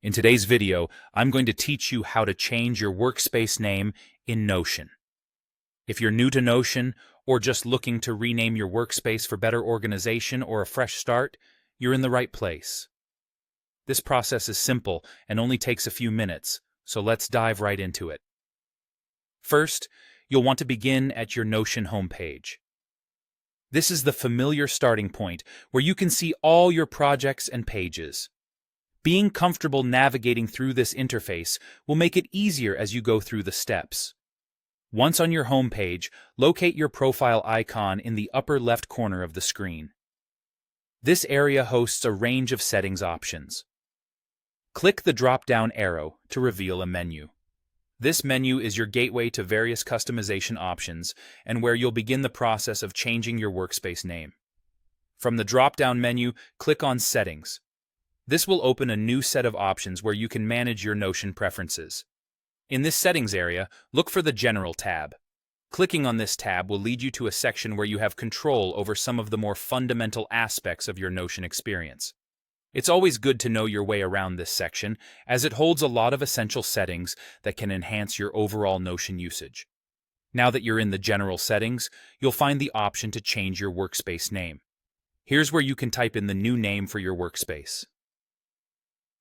In today's video, I'm going to teach you how to change your workspace name in Notion. If you're new to Notion or just looking to rename your workspace for better organization or a fresh start, you're in the right place. This process is simple and only takes a few minutes, so let's dive right into it. First, you'll want to begin at your Notion homepage. This is the familiar starting point where you can see all your projects and pages. Being comfortable navigating through this interface will make it easier as you go through the steps. Once on your homepage, locate your profile icon in the upper left corner of the screen. This area hosts a range of settings options. Click the drop-down arrow to reveal a menu. This menu is your gateway to various customization options and where you'll begin the process of changing your workspace name. From the drop-down menu, click on Settings. This will open a new set of options where you can manage your Notion preferences. In this settings area, look for the General tab. Clicking on this tab will lead you to a section where you have control over some of the more fundamental aspects of your Notion experience. It's always good to know your way around this section, as it holds a lot of essential settings that can enhance your overall Notion usage. Now that you're in the General settings, you'll find the option to change your workspace name. Here's where you can type in the new name for your workspace.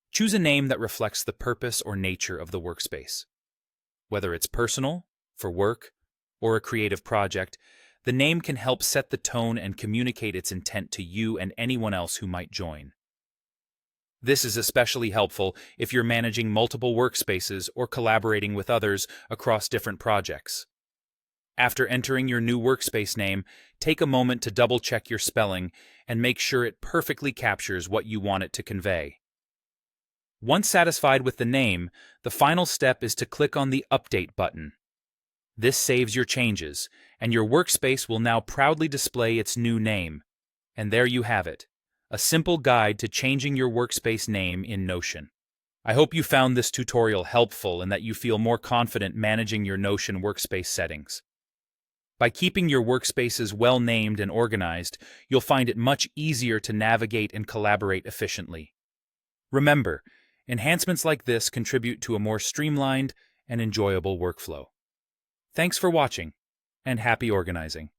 Choose a name that reflects the purpose or nature of the workspace. Whether it's personal, for work, or a creative project, the name can help set the tone and communicate its intent to you and anyone else who might join. This is especially helpful if you're managing multiple workspaces or collaborating with others across different projects. After entering your new workspace name, take a moment to double-check your spelling and make sure it perfectly captures what you want it to convey. Once satisfied with the name, the final step is to click on the Update button. This saves your changes, and your workspace will now proudly display its new name. And there you have it, a simple guide to changing your workspace name in Notion. I hope you found this tutorial helpful and that you feel more confident managing your Notion workspace settings. By keeping your workspaces well named and organized, you'll find it much easier to navigate and collaborate efficiently. Remember, enhancements like this contribute to a more streamlined and enjoyable workflow. Thanks for watching, and happy organizing.